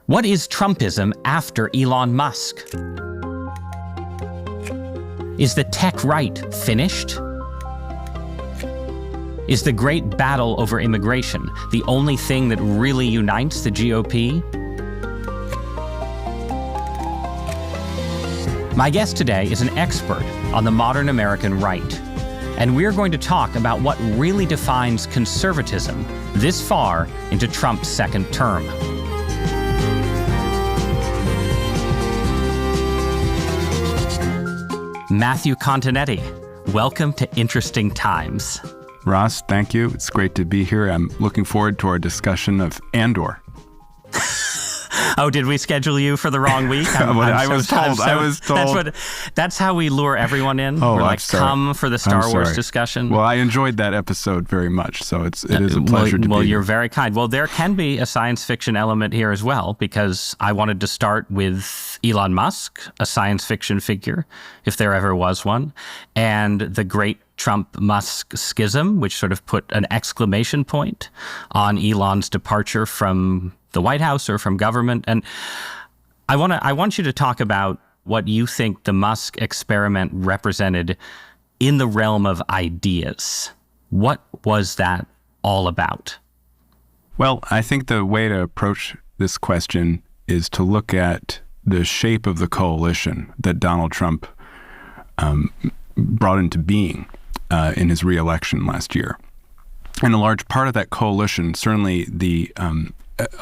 What is Trumpism after Elon Musk? Is the tech right finished? Is the great battle over immigration the only thing that really unites the GOP? My guest today is an expert on the modern American right, and we're going to talk about what really defines conservatism this far into Trump's second term. Matthew Continetti, welcome to Interesting Times. Ross, thank you. It's great to be here. I'm looking forward to our discussion of Andor. Oh, did we schedule you for the wrong week? I was told. That's how we lure everyone in. Oh, We're like, I'm sorry. come for the Star Wars discussion. Well, I enjoyed that episode very much, so it is a pleasure to be here. Well, you're very kind. Well, there can be a science fiction element here as well, because I wanted to start with Elon Musk, a science fiction figure, if there ever was one, and the great Trump-Musk schism, which sort of put an exclamation point on Elon's departure from the White House or from government. And I want you to talk about what you think the Musk experiment represented in the realm of ideas. What was that all about? Well, I think the way to approach this question is to look at the shape of the coalition that Donald Trump brought into being in his re-election last year. And a large part of that coalition, certainly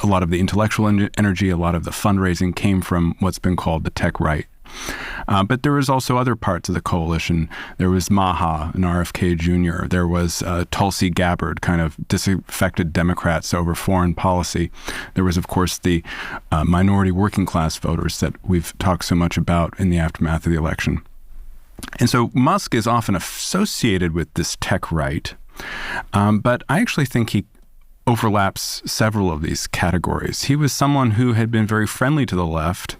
a lot of the intellectual energy, a lot of the fundraising came from what's been called the tech right. But there was also other parts of the coalition. There was Maha and RFK Jr. There was Tulsi Gabbard, kind of disaffected Democrats over foreign policy. There was, of course, the minority working class voters that we've talked so much about in the aftermath of the election. And so Musk is often associated with this tech right, but I actually think he overlaps several of these categories. He was someone who had been very friendly to the left,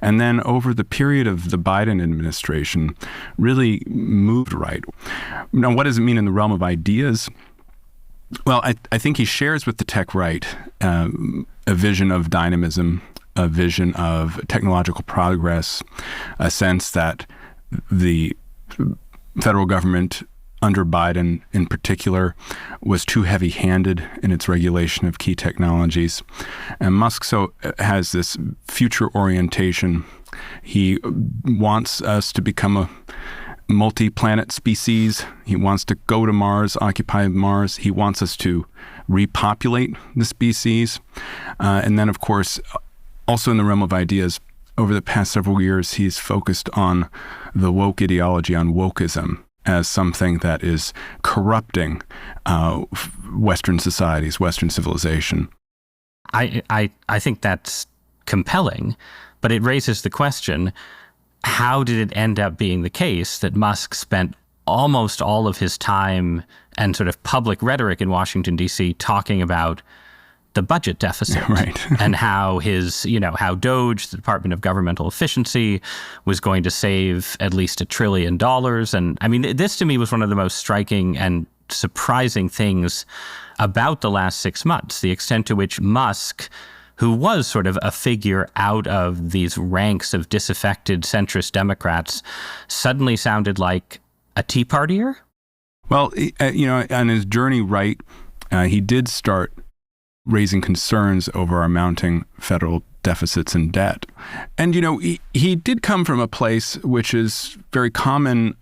and then over the period of the Biden administration, really moved right. Now, what does it mean in the realm of ideas? Well, I think he shares with the tech right a vision of dynamism, a vision of technological progress, a sense that the federal government under Biden in particular was too heavy-handed in its regulation of key technologies. And Musk has this future orientation. He wants us to become a multi-planet species. He wants to go to Mars, occupy Mars. He wants us to repopulate the species. And then, of course, also in the realm of ideas, over the past several years, he's focused on the woke ideology, on wokeism, as something that is corrupting Western societies, Western civilization. I think that's compelling, but it raises the question, how did it end up being the case that Musk spent almost all of his time and sort of public rhetoric in Washington, D.C. talking about the budget deficit, right? And how how DOGE, the Department of Governmental Efficiency, was going to save at least $1 trillion. And I mean, this to me was one of the most striking and surprising things about the last 6 months, the extent to which Musk, who was sort of a figure out of these ranks of disaffected centrist Democrats, suddenly sounded like a Tea Partier. Well, on his journey right, he did start raising concerns over our mounting federal deficits and debt. And, he did come from a place which is very common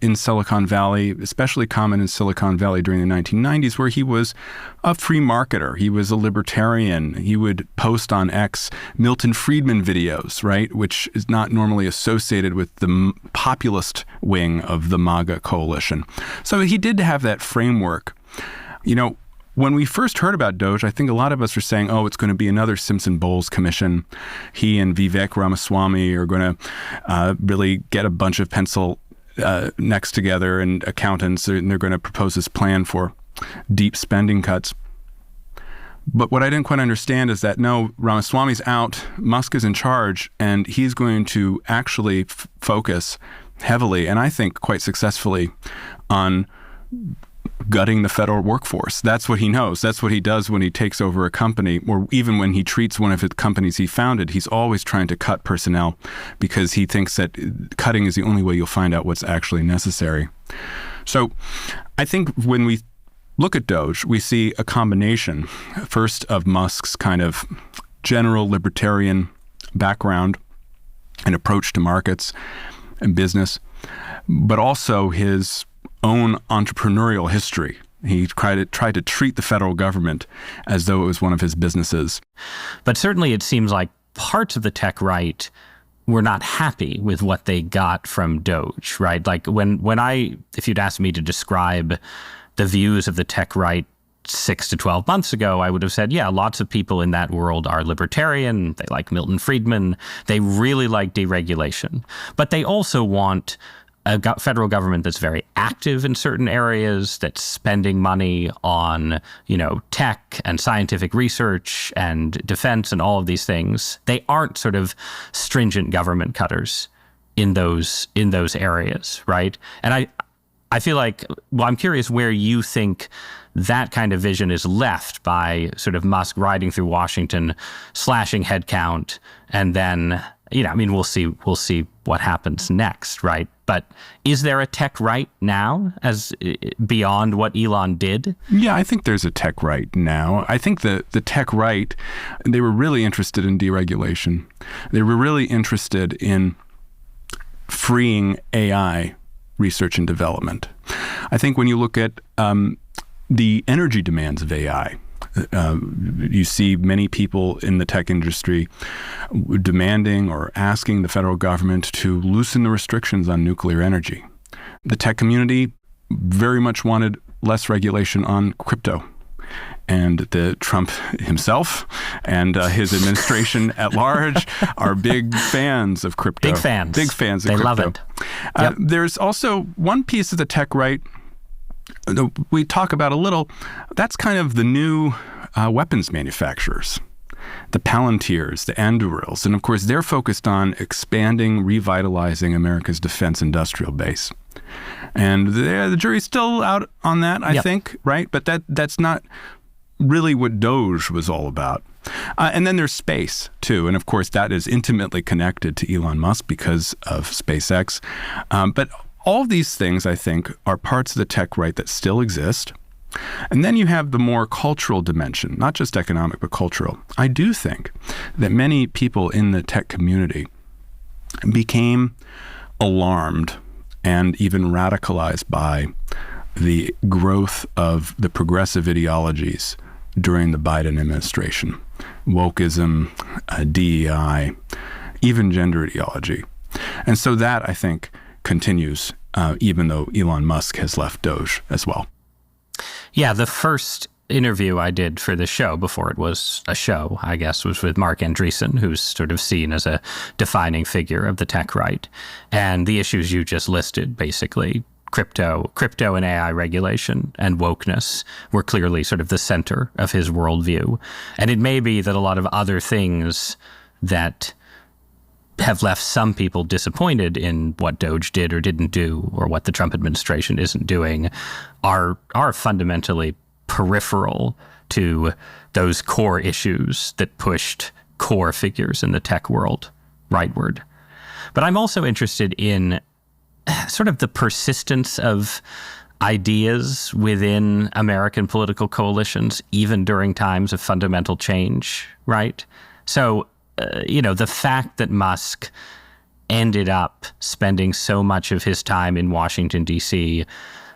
in Silicon Valley, especially common in Silicon Valley during the 1990s, where he was a free marketer. He was a libertarian. He would post on X Milton Friedman videos, right, which is not normally associated with the populist wing of the MAGA coalition. So he did have that framework. When we first heard about DOGE, I think a lot of us were saying, oh, it's going to be another Simpson-Bowles commission. He and Vivek Ramaswamy are going to really get a bunch of pencil necks together and accountants, and they're going to propose this plan for deep spending cuts. But what I didn't quite understand is that, no, Ramaswamy's out, Musk is in charge, and he's going to actually focus heavily, and I think quite successfully, on gutting the federal workforce. That's what he knows. That's what he does when he takes over a company, or even when he treats one of the companies he founded. He's always trying to cut personnel because he thinks that cutting is the only way you'll find out what's actually necessary. So I think when we look at DOGE, we see a combination, first, of Musk's kind of general libertarian background and approach to markets and business, but also his own entrepreneurial history. He tried to treat the federal government as though it was one of his businesses. But certainly it seems like parts of the tech right were not happy with what they got from DOGE, right? Like if you'd asked me to describe the views of the tech right 6 to 12 months ago, I would have said, yeah, lots of people in that world are libertarian. They like Milton Friedman. They really like deregulation. But they also want a federal government that's very active in certain areas, that's spending money on, tech and scientific research and defense and all of these things. They aren't sort of stringent government cutters in those areas, right? And I feel like, I'm curious where you think that kind of vision is left by sort of Musk riding through Washington, slashing headcount, and then, we'll see what happens next, right? But is there a tech right now as beyond what Elon did? Yeah, I think there's a tech right now. I think the tech right, they were really interested in deregulation. They were really interested in freeing AI research and development. I think when you look at the energy demands of AI, you see many people in the tech industry demanding or asking the federal government to loosen the restrictions on nuclear energy. The tech community very much wanted less regulation on crypto. And the Trump himself and his administration at large are big fans of crypto. Big fans. Big fans of crypto. They love it. Yep. There's also one piece of the tech right we talk about a little. That's kind of the new weapons manufacturers, the Palantirs, the Andurils. And of course, they're focused on expanding, revitalizing America's defense industrial base. And the jury's still out on that, I think, right? But that's not really what DOGE was all about. And then there's space, too. And of course, that is intimately connected to Elon Musk because of SpaceX. But all of these things, I think, are parts of the tech right that still exist. And then you have the more cultural dimension, not just economic, but cultural. I do think that many people in the tech community became alarmed and even radicalized by the growth of the progressive ideologies during the Biden administration. Wokeism, DEI, even gender ideology. And so that, I think, continues, even though Elon Musk has left DOGE as well. Yeah, the first interview I did for the show, before it was a show, I guess, was with Mark Andreessen, who's sort of seen as a defining figure of the tech right. And the issues you just listed, basically, crypto and AI regulation and wokeness were clearly sort of the center of his worldview. And it may be that a lot of other things that have left some people disappointed in what DOGE did or didn't do, or what the Trump administration isn't doing, are fundamentally peripheral to those core issues that pushed core figures in the tech world rightward. But I'm also interested in sort of the persistence of ideas within American political coalitions, even during times of fundamental change, right? So, the fact that Musk ended up spending so much of his time in Washington, D.C.,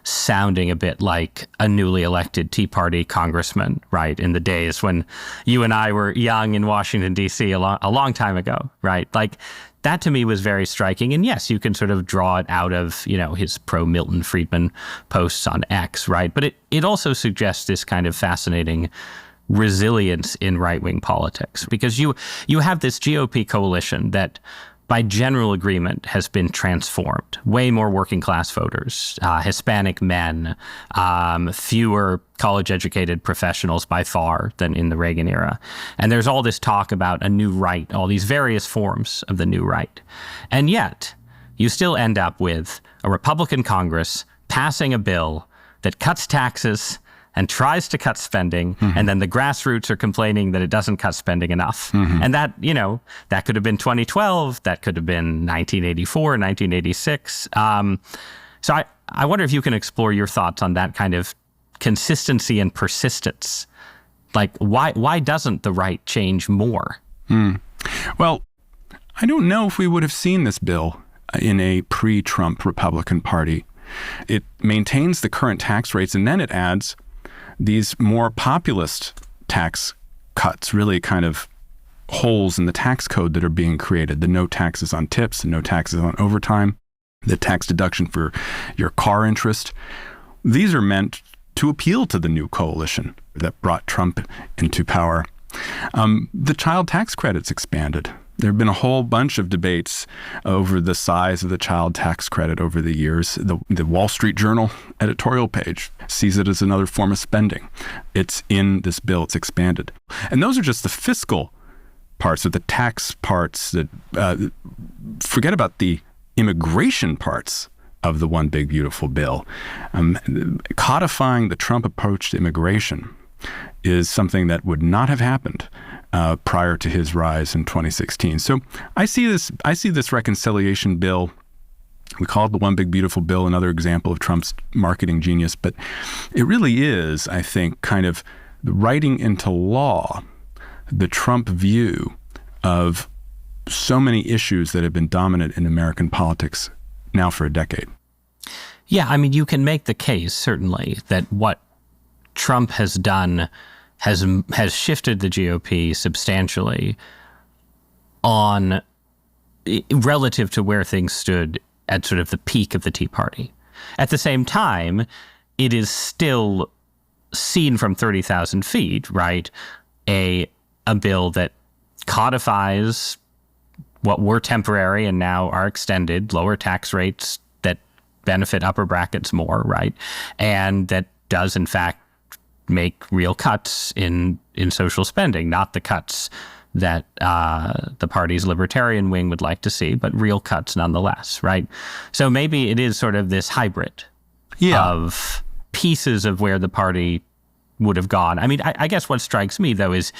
sounding a bit like a newly elected Tea Party congressman, right, in the days when you and I were young in Washington, D.C. a long time ago, right? Like, that to me was very striking. And yes, you can sort of draw it out of, his pro-Milton Friedman posts on X, right? But it also suggests this kind of fascinating resilience in right-wing politics, because you have this GOP coalition that by general agreement has been transformed. Way more working class voters, Hispanic men, fewer college-educated professionals by far than in the Reagan era. And there's all this talk about a new right, all these various forms of the new right. And yet, you still end up with a Republican Congress passing a bill that cuts taxes and tries to cut spending, and then the grassroots are complaining that it doesn't cut spending enough. And that, that could have been 2012, that could have been 1984, 1986. So I wonder if you can explore your thoughts on that kind of consistency and persistence. Like, why doesn't the right change more? Well, I don't know if we would have seen this bill in a pre-Trump Republican Party. It maintains the current tax rates, and then it adds these more populist tax cuts, really kind of holes in the tax code that are being created. The no taxes on tips, the no taxes on overtime, the tax deduction for your car interest. These are meant to appeal to the new coalition that brought Trump into power. The child tax credit's expanded. There have been a whole bunch of debates over the size of the child tax credit over the years. The Wall Street Journal editorial page sees it as another form of spending. It's in this bill. It's expanded. And those are just the fiscal parts, or the tax parts. That forget about the immigration parts of the One Big Beautiful Bill. Codifying the Trump approach to immigration is something that would not have happened prior to his rise in 2016. So I see this reconciliation bill. We call it the One Big Beautiful Bill, another example of Trump's marketing genius. But it really is, I think, kind of writing into law the Trump view of so many issues that have been dominant in American politics now for a decade. Yeah, I mean, you can make the case, certainly, that what Trump has done has shifted the GOP substantially on relative to where things stood at sort of the peak of the Tea Party. At the same time, it is still seen from 30,000 feet, right? A bill that codifies what were temporary and now are extended, lower tax rates that benefit upper brackets more, right? And that does, in fact, make real cuts in social spending, not the cuts that the party's libertarian wing would like to see, but real cuts nonetheless, right? So maybe it is sort of this hybrid of pieces of where the party would have gone. I mean, I guess what strikes me, though, is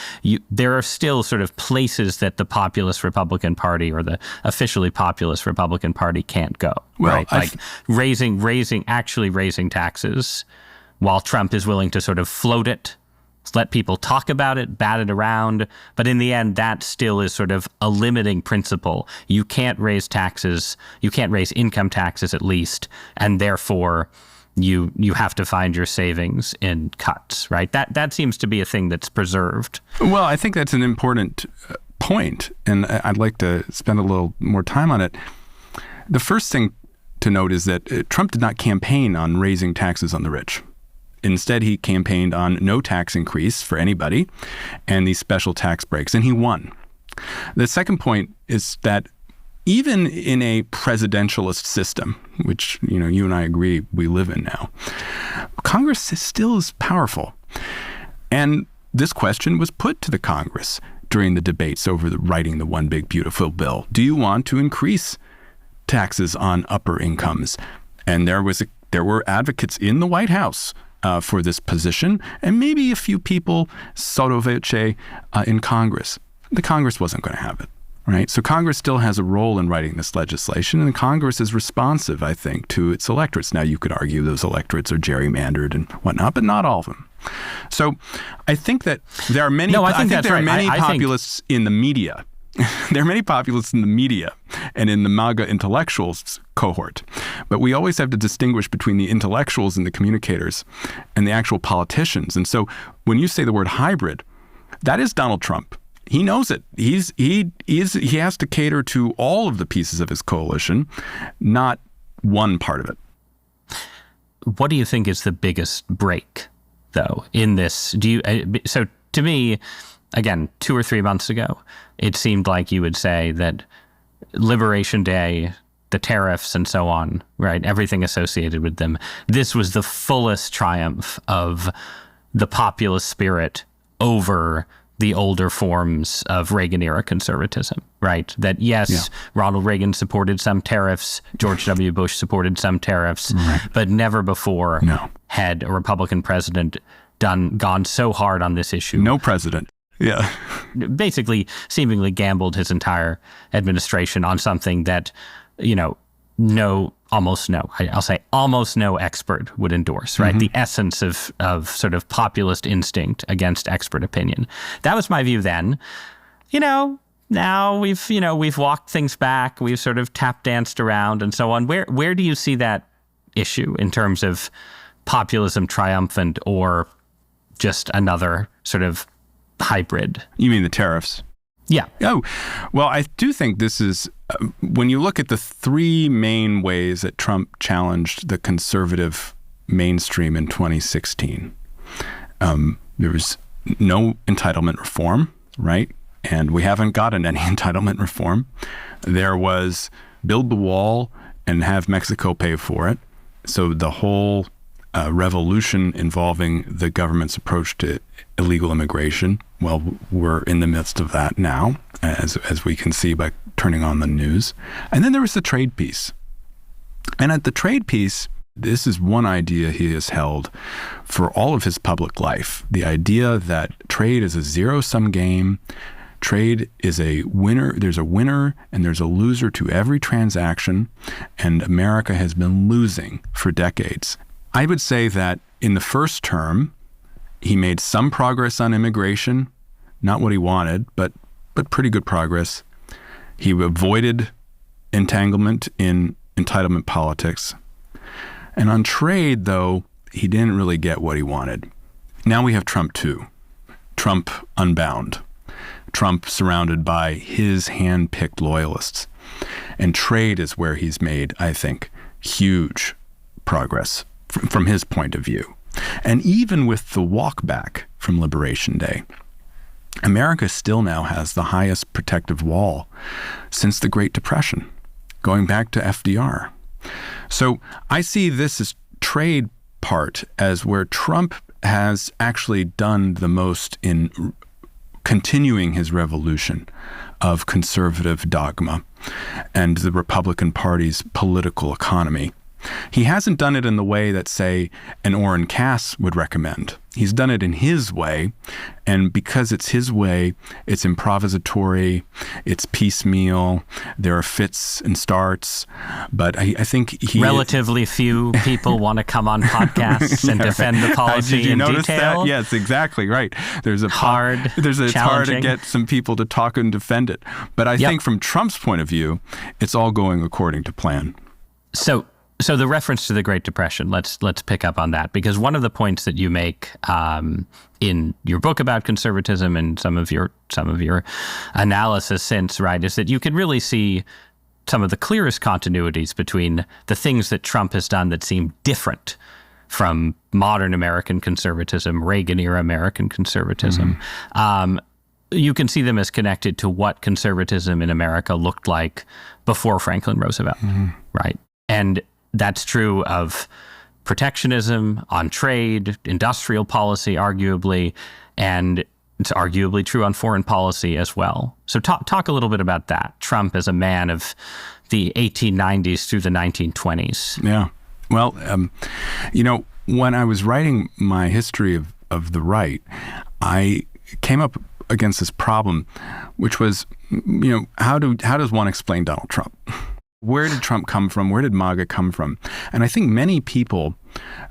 there are still sort of places that the populist Republican Party or the officially populist Republican Party can't go, right? Like actually raising taxes, while Trump is willing to sort of float it, let people talk about it, bat it around. But in the end, that still is sort of a limiting principle. You can't raise taxes. You can't raise income taxes, at least. And therefore, you have to find your savings in cuts, right? That seems to be a thing that's preserved. Well, I think that's an important point, and I'd like to spend a little more time on it. The first thing to note is that Trump did not campaign on raising taxes on the rich. Instead, he campaigned on no tax increase for anybody and these special tax breaks, and he won. The second point is that even in a presidentialist system, which you and I agree we live in now, Congress still is powerful. And this question was put to the Congress during the debates over writing the One Big Beautiful Bill. Do you want to increase taxes on upper incomes? And there were advocates in the White House for this position, and maybe a few people sotto voce in Congress. The Congress wasn't going to have it, right? So Congress still has a role in writing this legislation, and Congress is responsive, I think, to its electorates. Now, you could argue those electorates are gerrymandered and whatnot, but not all of them. So I think that there are many. I think there are many populists in the media. There are many populists in the media and in the MAGA intellectuals cohort. But we always have to distinguish between the intellectuals and the communicators and the actual politicians. And so when you say the word hybrid, that is Donald Trump. He knows it. He has to cater to all of the pieces of his coalition, not one part of it. What do you think is the biggest break, though, in this? So to me, again, 2 or 3 months ago, it seemed like you would say that Liberation Day, the tariffs and so on, right, everything associated with them, this was the fullest triumph of the populist spirit over the older forms of Reagan-era conservatism, right? That, yes, Ronald Reagan supported some tariffs, George W. Bush supported some tariffs, right, but never before had a Republican president gone so hard on this issue. No president. Yeah. Basically, seemingly gambled his entire administration on something that, almost no expert would endorse, right? The essence of sort of populist instinct against expert opinion. That was my view then. Now we've walked things back, we've sort of tap danced around and so on. Where do you see that issue in terms of populism triumphant or just another sort of hybrid? You mean the tariffs? Yeah. Oh, well, I do think this is, when you look at the three main ways that Trump challenged the conservative mainstream in 2016, there was no entitlement reform, right? And we haven't gotten any entitlement reform. There was build the wall and have Mexico pay for it. So the whole revolution involving the government's approach to illegal immigration, well, we're in the midst of that now, as we can see by turning on the news. And then there was the trade piece. And at the trade piece, this is one idea he has held for all of his public life, the idea that trade is a zero-sum game. Trade is a winner. There's a winner and there's a loser to every transaction, and America has been losing for decades. I would say that in the first term, he made some progress on immigration, not what he wanted, but pretty good progress. He avoided entanglement in entitlement politics. And on trade, though, he didn't really get what he wanted. Now we have Trump 2, Trump unbound. Trump surrounded by his hand-picked loyalists. And trade is where he's made, I think, huge progress from his point of view. And even with the walk back from Liberation Day, America still now has the highest protective wall since the Great Depression, going back to FDR. So I see this as trade part as where Trump has actually done the most in continuing his revolution of conservative dogma and the Republican Party's political economy. He hasn't done it in the way that, say, an Orrin Cass would recommend. He's done it in his way, and because it's his way, it's improvisatory, it's piecemeal, there are fits and starts, but I think he... Relatively few people want to come on podcasts and defend the policy Did you in notice detail. That? Yes, exactly, right. It's hard to get some people to talk and defend it. But I think from Trump's point of view, it's all going according to plan. So the reference to the Great Depression, let's pick up on that, because one of the points that you make in your book about conservatism and some of your analysis since, right, is that you can really see some of the clearest continuities between the things that Trump has done that seem different from modern American conservatism, Reagan-era American conservatism. You can see them as connected to what conservatism in America looked like before Franklin Roosevelt, right? And that's true of protectionism, on trade, industrial policy, arguably, and it's arguably true on foreign policy as well. So talk a little bit about that. Trump as a man of the 1890s through the 1920s. Yeah. Well, when I was writing my history of the right, I came up against this problem, which was, how does one explain Donald Trump? Where did Trump come from? Where did MAGA come from? And I think many people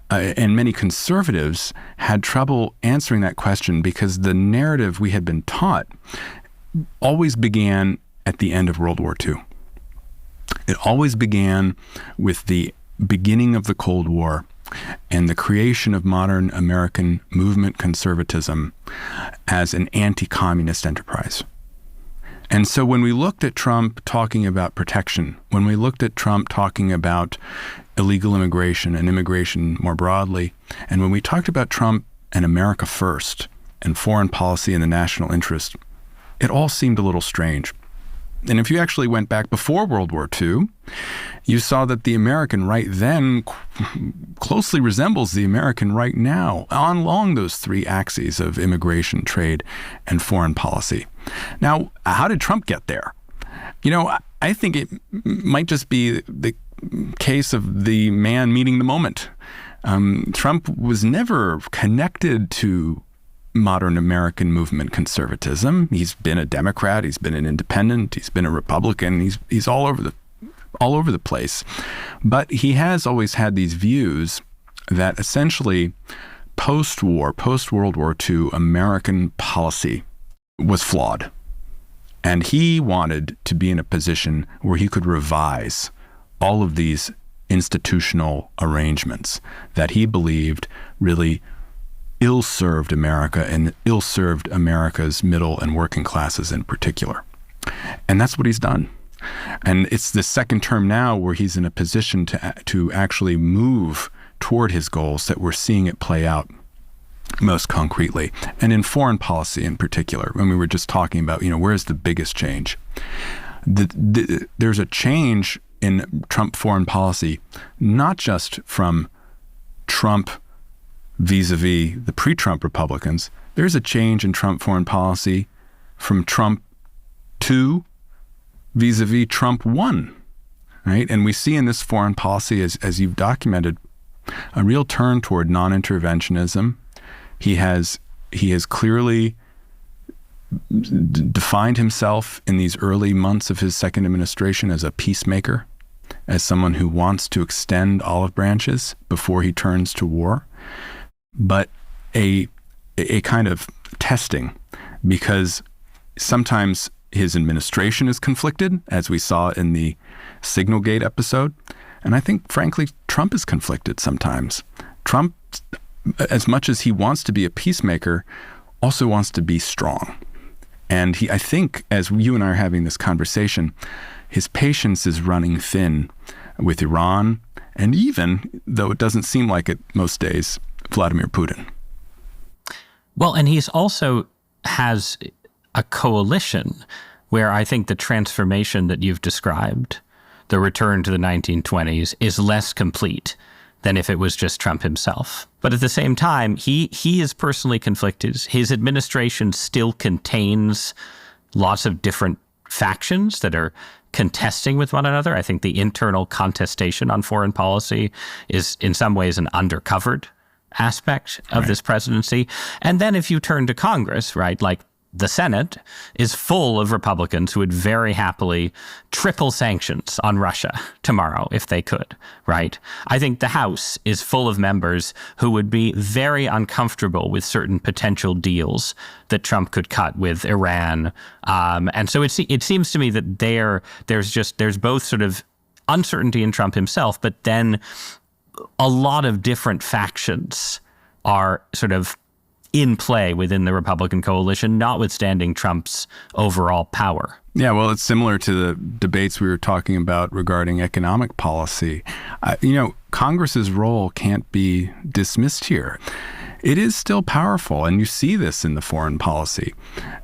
and many conservatives had trouble answering that question because the narrative we had been taught always began at the end of World War II. It always began with the beginning of the Cold War and the creation of modern American movement conservatism as an anti-communist enterprise. And so when we looked at Trump talking about protection, when we looked at Trump talking about illegal immigration and immigration more broadly, and when we talked about Trump and America first and foreign policy and the national interest, it all seemed a little strange. And if you actually went back before World War II, you saw that the American right then closely resembles the American right now along those three axes of immigration, trade, and foreign policy. Now, how did Trump get there? I think it might just be the case of the man meeting the moment. Trump was never connected to modern American movement conservatism. He's been a Democrat. He's been an independent. He's been a Republican. He's all over the place. But he has always had these views that essentially post-war, post-World War II, American policy was flawed. And he wanted to be in a position where he could revise all of these institutional arrangements that he believed really ill-served America and ill-served America's middle and working classes in particular. And that's what he's done. And it's the second term now where he's in a position to actually move toward his goals that we're seeing it play out most concretely. And in foreign policy in particular, when we were just talking about, where's the biggest change? There's a change in Trump foreign policy, not just from Trump vis-a-vis the pre-Trump Republicans. There's a change in Trump foreign policy from Trump 2 vis-a-vis Trump 1, right? And we see in this foreign policy, as you've documented, a real turn toward non-interventionism. He has clearly defined himself in these early months of his second administration as a peacemaker, as someone who wants to extend olive branches before he turns to war, but a kind of testing, because sometimes his administration is conflicted, as we saw in the Signalgate episode. And I think, frankly, Trump is conflicted sometimes. Trump, as much as he wants to be a peacemaker, also wants to be strong. And I think, as you and I are having this conversation, his patience is running thin with Iran, and even, though it doesn't seem like it most days, Vladimir Putin. Well, and he's also has a coalition where I think the transformation that you've described, the return to the 1920s, is less complete than if it was just Trump himself. But at the same time, he is personally conflicted. His administration still contains lots of different factions that are contesting with one another. I think the internal contestation on foreign policy is in some ways an undercovered aspect of this presidency. And then if you turn to Congress, right, like the Senate is full of Republicans who would very happily triple sanctions on Russia tomorrow if they could, right? I think the House is full of members who would be very uncomfortable with certain potential deals that Trump could cut with Iran. And so it seems to me that there's both sort of uncertainty in Trump himself, but then a lot of different factions are sort of in play within the Republican coalition, notwithstanding Trump's overall power. Yeah, well, it's similar to the debates we were talking about regarding economic policy. Congress's role can't be dismissed here. It is still powerful, and you see this in the foreign policy.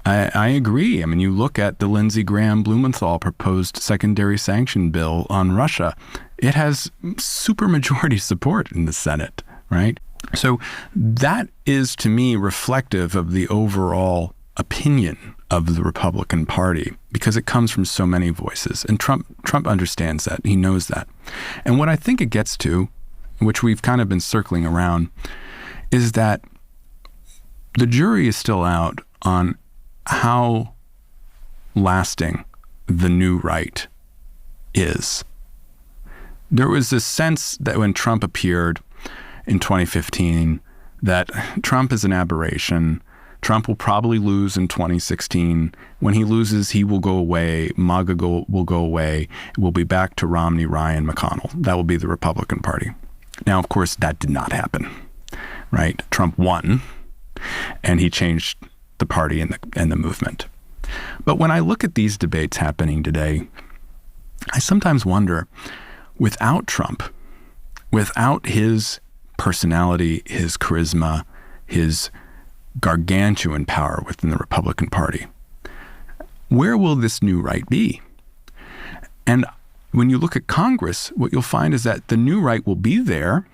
I agree. I mean, you look at the Lindsey Graham-Blumenthal proposed secondary sanction bill on Russia. It has supermajority support in the Senate, right? So that is, to me, reflective of the overall opinion of the Republican Party, because it comes from so many voices. And Trump understands that. He knows that. And what I think it gets to, which we've kind of been circling around, is that the jury is still out on how lasting the new right is. There was this sense that when Trump appeared in 2015, that Trump is an aberration. Trump will probably lose in 2016. When he loses, he will go away. MAGA will go away. We'll be back to Romney, Ryan, McConnell. That will be the Republican Party. Now, of course, that did not happen, right? Trump won, and he changed the party and the movement. But when I look at these debates happening today, I sometimes wonder, without Trump, without his personality, his charisma, his gargantuan power within the Republican Party, where will this new right be? And when you look at Congress, what you'll find is that the new right will be there,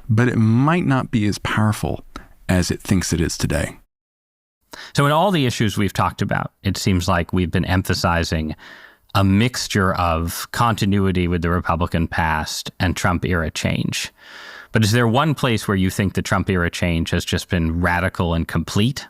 but it might not be as powerful as it thinks it is today. So in all the issues we've talked about, it seems like we've been emphasizing a mixture of continuity with the Republican past and Trump-era change. But But is there one place where you think the Trump era change has just been radical and complete?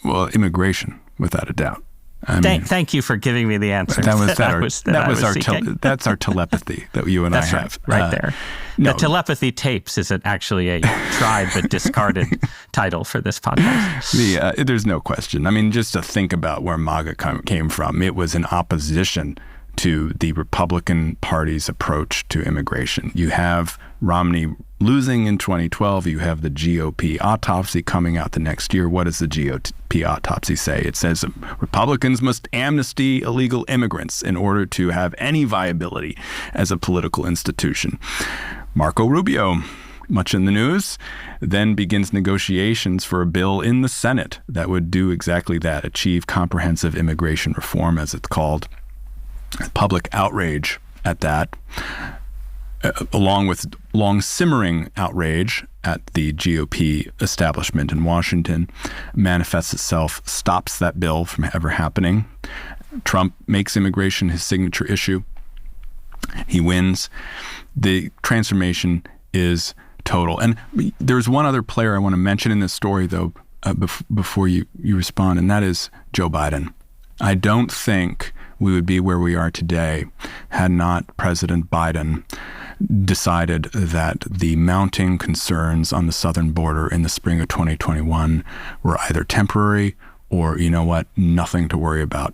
Well, immigration, without a doubt. Thank you for giving me the answer. That's our telepathy that you and I have. Right there. No. The telepathy tapes is actually a tried but discarded title for this podcast. There's no question. I mean, just to think about where MAGA came from, it was in opposition to the Republican Party's approach to immigration. You have Romney losing in 2012. You have the GOP autopsy coming out the next year. What does the GOP autopsy say? It says Republicans must amnesty illegal immigrants in order to have any viability as a political institution. Marco Rubio, much in the news, then begins negotiations for a bill in the Senate that would do exactly that, achieve comprehensive immigration reform, as it's called. Public outrage at that, along with long simmering outrage at the GOP establishment in Washington, manifests itself, stops that bill from ever happening. Trump makes immigration his signature issue. He wins. The transformation is total. And there's one other player I want to mention in this story, though, before you respond, and that is Joe Biden. I don't think we would be where we are today had not President Biden decided that the mounting concerns on the southern border in the spring of 2021 were either temporary or, you know what, nothing to worry about.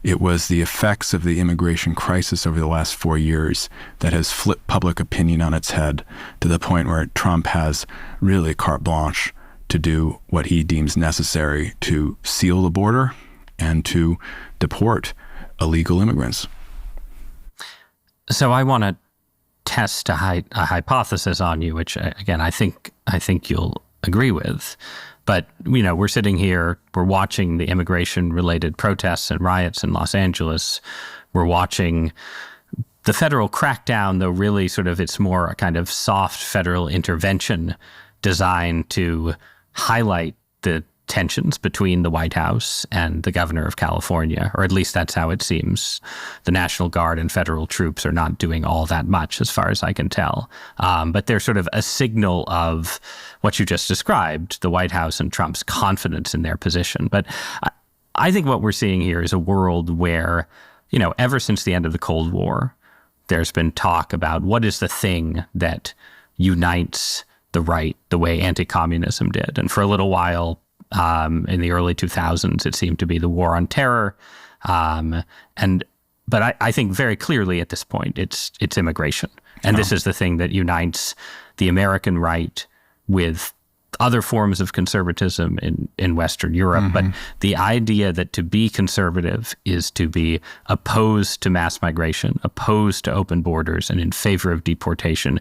It was the effects of the immigration crisis over the last 4 years that has flipped public opinion on its head to the point where Trump has really carte blanche to do what he deems necessary to seal the border and to deport illegal immigrants. So I want to test a hypothesis on you, which again I think you'll agree with. But we're sitting here, we're watching the immigration-related protests and riots in Los Angeles. We're watching the federal crackdown, though really sort of it's more a kind of soft federal intervention designed to highlight the tensions between the White House and the governor of California, or at least that's how it seems. The National Guard and federal troops are not doing all that much, as far as I can tell. But they're sort of a signal of what you just described, the White House and Trump's confidence in their position. But I think what we're seeing here is a world where, ever since the end of the Cold War, there's been talk about what is the thing that unites the right the way anti-communism did. And for a little while, in the early 2000s, it seemed to be the war on terror. But I think very clearly at this point, it's immigration. And this is the thing that unites the American right with other forms of conservatism in Western Europe. Mm-hmm. But the idea that to be conservative is to be opposed to mass migration, opposed to open borders, and in favor of deportation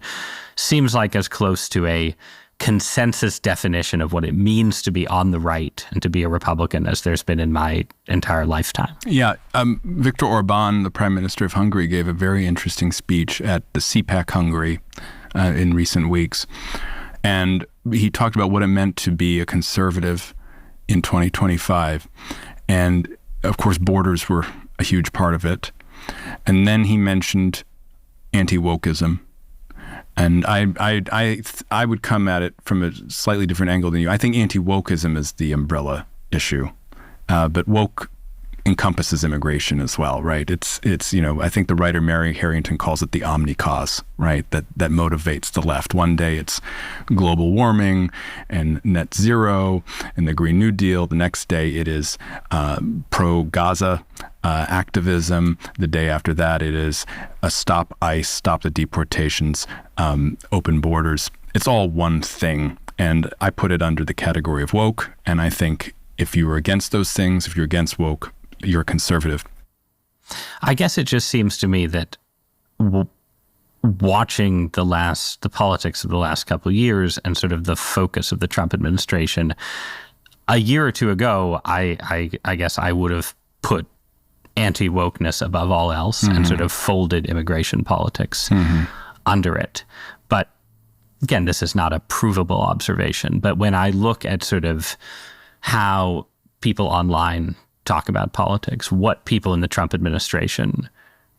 seems like as close to a consensus definition of what it means to be on the right and to be a Republican as there's been in my entire lifetime. Yeah. Viktor Orban, the Prime Minister of Hungary, gave a very interesting speech at the CPAC Hungary in recent weeks. And he talked about what it meant to be a conservative in 2025. And of course, borders were a huge part of it. And then he mentioned anti-wokeism. And I would come at it from a slightly different angle than you. I think anti-wokeism is the umbrella issue, but woke encompasses immigration as well, right? It's I think the writer Mary Harrington calls it the omni-cause, right? That motivates the left. One day it's global warming and net zero and the Green New Deal. The next day it is pro-Gaza activism. The day after that it is a stop ICE, stop the deportations, open borders. It's all one thing. And I put it under the category of woke. And I think if you were against those things, if you're against woke, you're a conservative. I guess it just seems to me that watching the politics of the last couple of years and sort of the focus of the Trump administration, a year or two ago, I guess I would have put anti-wokeness above all else and sort of folded immigration politics under it. But again, this is not a provable observation. But when I look at sort of how people online talk about politics, what people in the Trump administration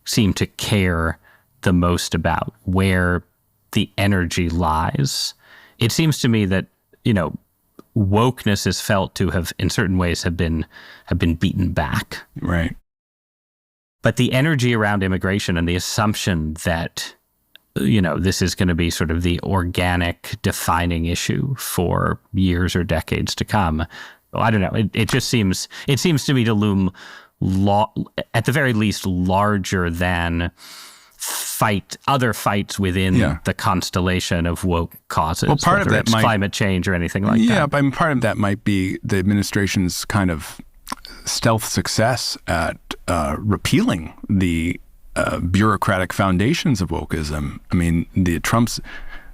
seem to care the most about, where the energy lies. It seems to me that, wokeness is felt to have, in certain ways, have been beaten back. Right. But the energy around immigration and the assumption that, this is going to be sort of the organic defining issue for years or decades to come. I don't know. It seems to me to loom, at the very least, larger than other fights within the constellation of woke causes. Well, part of that might climate change or anything like that. Yeah, but part of that might be the administration's kind of stealth success at repealing the bureaucratic foundations of wokeism. I mean, Trump's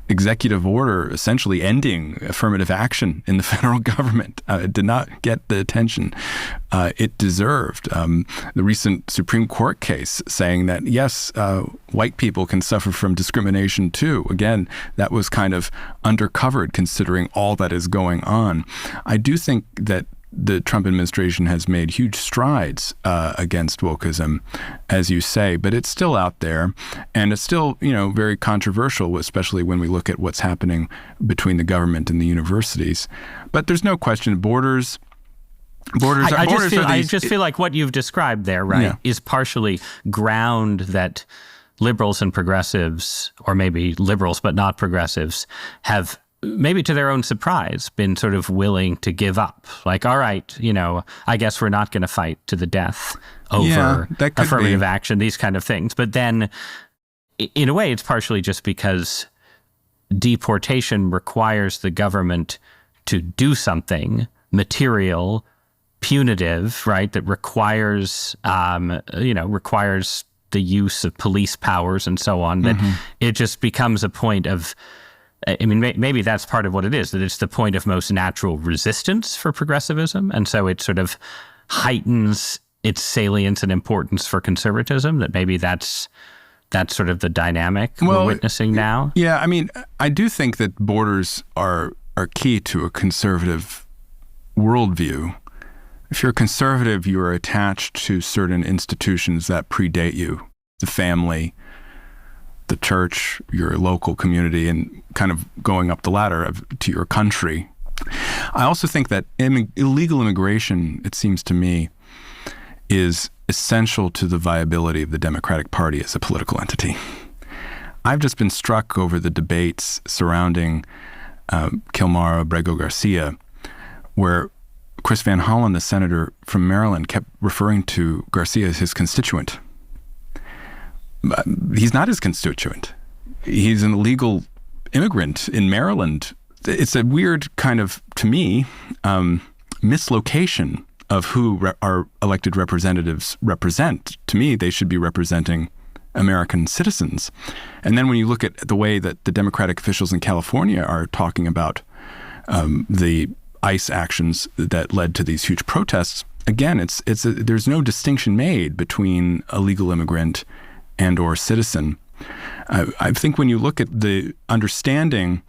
executive order essentially ending affirmative action in the federal government did not get the attention it deserved. The recent Supreme Court case saying that, yes, white people can suffer from discrimination too. Again, that was kind of undercovered considering all that is going on. I do think that the Trump administration has made huge strides against wokeism, as you say, but it's still out there, and it's still, very controversial, especially when we look at what's happening between the government and the universities. But there's no question, borders. I just feel like what you've described there, right, is partially ground that liberals and progressives, or maybe liberals but not progressives, have, maybe to their own surprise, been sort of willing to give up. Like, all right, I guess we're not going to fight to the death over affirmative action, these kind of things. But then, in a way, it's partially just because deportation requires the government to do something material, punitive, right, that requires, requires the use of police powers and so on, that it just becomes a point of, maybe that's part of what it is, that it's the point of most natural resistance for progressivism. And so it sort of heightens its salience and importance for conservatism, that maybe that's sort of the dynamic we're witnessing now. Yeah, I do think that borders are key to a conservative worldview. If you're a conservative, you are attached to certain institutions that predate you, the family, the church, your local community, and kind of going up the ladder to your country. I also think that illegal immigration, it seems to me, is essential to the viability of the Democratic Party as a political entity. I've just been struck over the debates surrounding Kilmar Abrego Garcia, where Chris Van Hollen, the senator from Maryland, kept referring to Garcia as his constituent. He's not his constituent. He's an illegal immigrant in Maryland. It's a weird kind of, to me, mislocation of who our elected representatives represent. To me, they should be representing American citizens. And then when you look at the way that the Democratic officials in California are talking about the ICE actions that led to these huge protests, again, there's no distinction made between a legal immigrant and or citizen. I think when you look at the understanding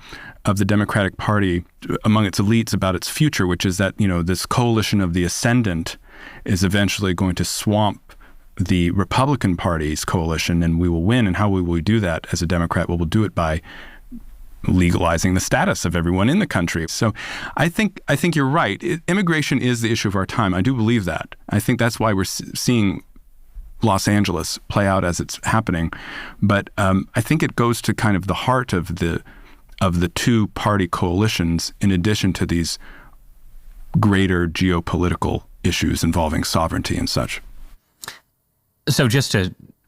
of the Democratic Party among its elites about its future, which is that, this coalition of the ascendant is eventually going to swamp the Republican Party's coalition and we will win. And how will we do that as a Democrat? Well, we'll do it by legalizing the status of everyone in the country. So I think you're right. Immigration is the issue of our time. I do believe that. I think that's why we're seeing Los Angeles play out as it's happening. But I think it goes to kind of the heart of the two-party coalitions, in addition to these greater geopolitical issues involving sovereignty and such. So just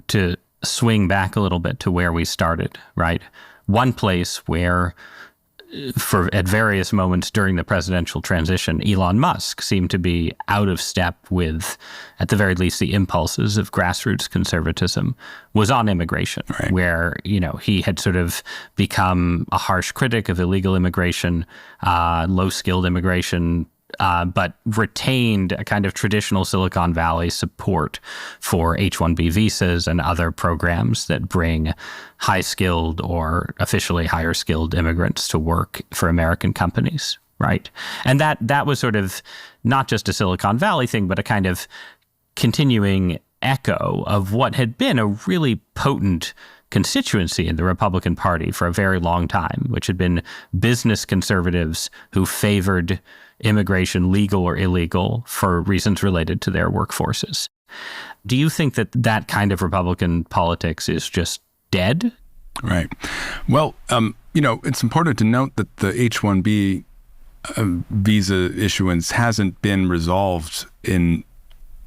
to swing back a little bit to where we started, right? One place where, at various moments during the presidential transition, Elon Musk seemed to be out of step with, at the very least, the impulses of grassroots conservatism, was on immigration, right, where, he had sort of become a harsh critic of illegal immigration, low-skilled immigration, but retained a kind of traditional Silicon Valley support for H-1B visas and other programs that bring high-skilled or officially higher-skilled immigrants to work for American companies, right? And that was sort of not just a Silicon Valley thing, but a kind of continuing echo of what had been a really potent constituency in the Republican Party for a very long time, which had been business conservatives who favored immigration, legal or illegal, for reasons related to their workforces. Do you think that that kind of Republican politics is just dead? Right. Well, it's important to note that the H-1B visa issuance hasn't been resolved in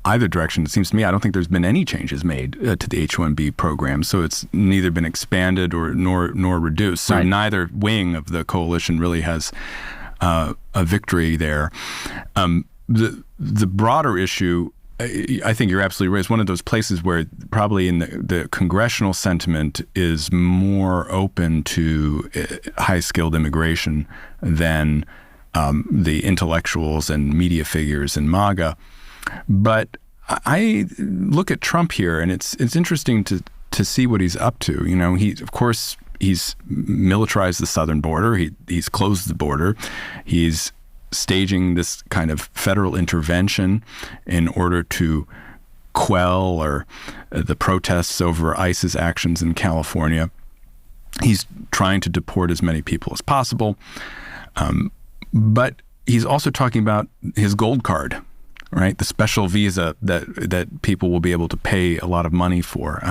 either direction. It seems to me, I don't think there's been any changes made to the H-1B program. So it's neither been expanded nor reduced. So neither wing of the coalition really has a victory there. The broader issue, I think you're absolutely right. It's one of those places where probably in the congressional sentiment is more open to high-skilled immigration than the intellectuals and media figures in MAGA. But I look at Trump here, and it's interesting to see what he's up to. He's militarized the southern border. He's closed the border. He's staging this kind of federal intervention in order to quell the protests over ICE's actions in California. He's trying to deport as many people as possible. But he's also talking about his gold card, right? The special visa that people will be able to pay a lot of money for.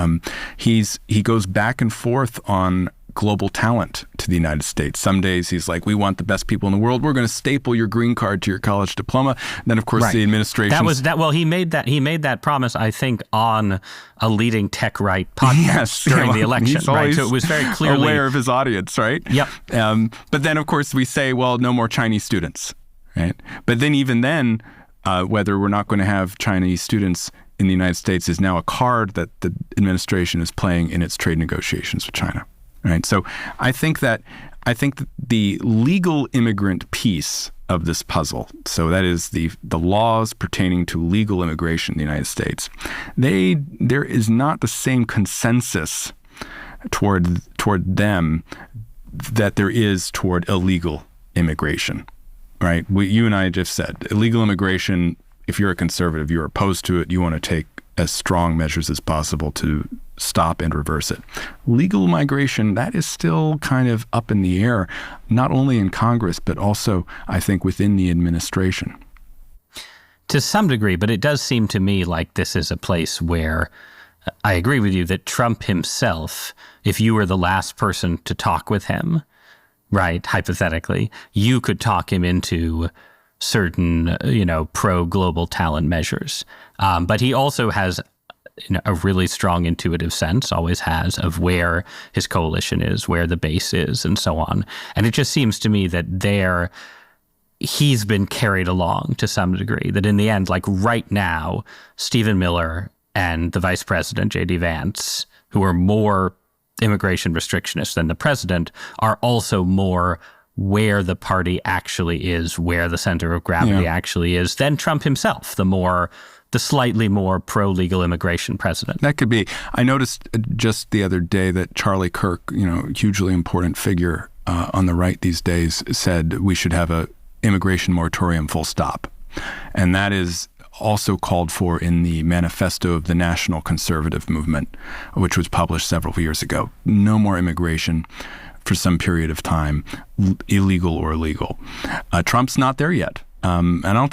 He goes back and forth on global talent to the United States. Some days he's like, we want the best people in the world. We're going to staple your green card to your college diploma. And then, of course, the administration. Well, he made that promise, I think, on a leading tech right podcast during the election. Right. So it was very clearly aware of his audience, right? Yep. But then, of course, we say, well, no more Chinese students, right? But then even then, whether we're not going to have Chinese students in the United States is now a card that the administration is playing in its trade negotiations with China. Right. So I think that the legal immigrant piece of this puzzle, so that is the laws pertaining to legal immigration in the United States, there is not the same consensus toward them that there is toward illegal immigration. Right. You and I just said illegal immigration, if you're a conservative, you're opposed to it. You want to take as strong measures as possible to stop and reverse it. Legal migration, that is still kind of up in the air, not only in Congress, but also, I think, within the administration. To some degree, but it does seem to me like this is a place where I agree with you that Trump himself, if you were the last person to talk with him, right, hypothetically, you could talk him into certain, pro-global talent measures. But he also has a really strong intuitive sense, always has, of where his coalition is, where the base is, and so on. And it just seems to me that he's been carried along to some degree, that in the end, like right now, Stephen Miller and the vice president, J.D. Vance, who are more immigration restrictionist than the president, are also more where the party actually is, where the center of gravity actually is, than Trump himself, the slightly more pro-legal immigration president. That could be. I noticed just the other day that Charlie Kirk, hugely important figure on the right these days, said we should have a immigration moratorium, full stop. And that is also called for in the manifesto of the National Conservative Movement, which was published several years ago. No more immigration for some period of time, illegal or legal. Trump's not there yet. And I don't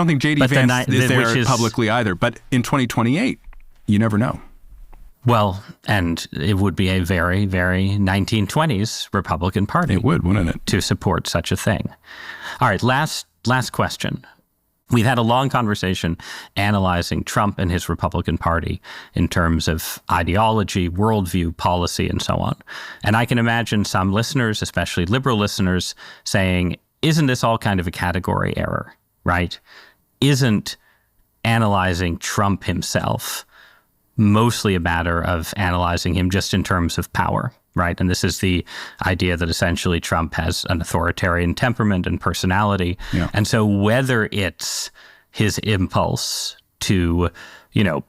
think J.D. Vance is there publicly either. But in 2028, you never know. Well, and it would be a very, very 1920s Republican Party. It would, wouldn't it? To support such a thing. All right, last question. We've had a long conversation analyzing Trump and his Republican Party in terms of ideology, worldview, policy, and so on. And I can imagine some listeners, especially liberal listeners, saying, isn't this all kind of a category error, right? Isn't analyzing Trump himself mostly a matter of analyzing him just in terms of power, right? And this is the idea that essentially Trump has an authoritarian temperament and personality. Yeah. And so whether it's his impulse to,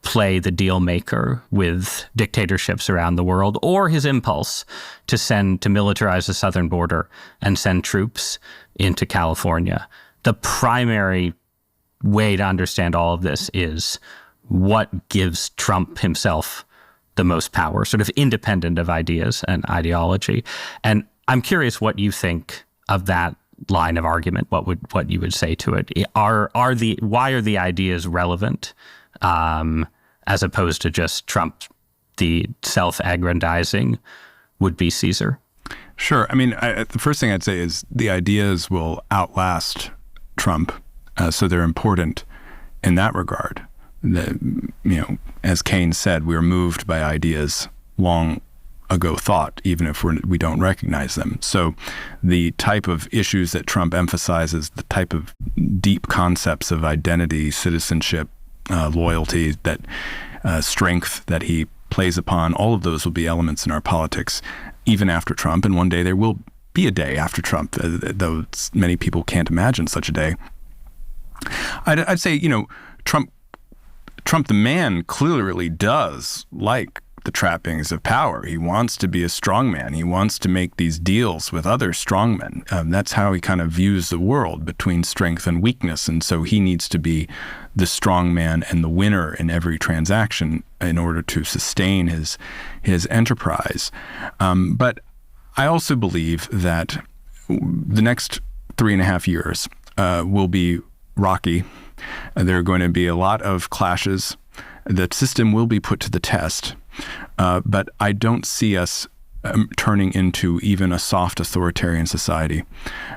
play the deal maker with dictatorships around the world, or his impulse to militarize the southern border and send troops into California, the primary way to understand all of this is what gives Trump himself the most power, sort of independent of ideas and ideology. And I'm curious what you think of that line of argument. What you would say to it? Why are the ideas relevant, as opposed to just Trump, the self-aggrandizing would-be Caesar? Sure. I mean, the first thing I'd say is the ideas will outlast Trump, so they're important in that regard. As Keynes said, we are moved by ideas long ago thought, even if we don't recognize them. So the type of issues that Trump emphasizes, the type of deep concepts of identity, citizenship, loyalty, that strength that he plays upon, all of those will be elements in our politics even after Trump. And one day there will be a day after Trump, though many people can't imagine such a day. I'd say, Trump the man clearly does like the trappings of power. He wants to be a strongman. He wants to make these deals with other strongmen. That's how he kind of views the world, between strength and weakness. And so he needs to be the strongman and the winner in every transaction in order to sustain his enterprise. But I also believe that the next 3.5 years will be rocky. There are going to be a lot of clashes. The system will be put to the test, but I don't see us turning into even a soft authoritarian society.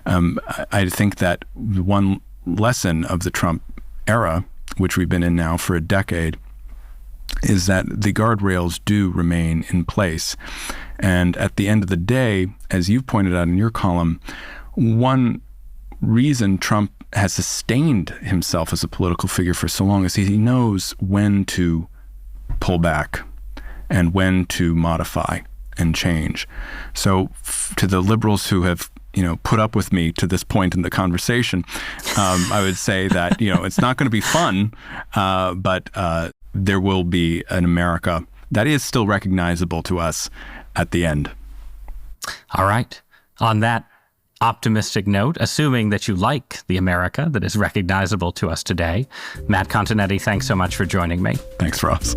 I think that one lesson of the Trump era, which we've been in now for a decade, is that the guardrails do remain in place. And at the end of the day, as you've pointed out in your column, one reason Trump has sustained himself as a political figure for so long is he knows when to pull back and when to modify and change. So to the liberals who have put up with me to this point in the conversation, I would say that it's not going to be fun, but there will be an America that is still recognizable to us at the end. All right. On that optimistic note, assuming that you like the America that is recognizable to us today, Matt Continetti, thanks so much for joining me. Thanks, Ross.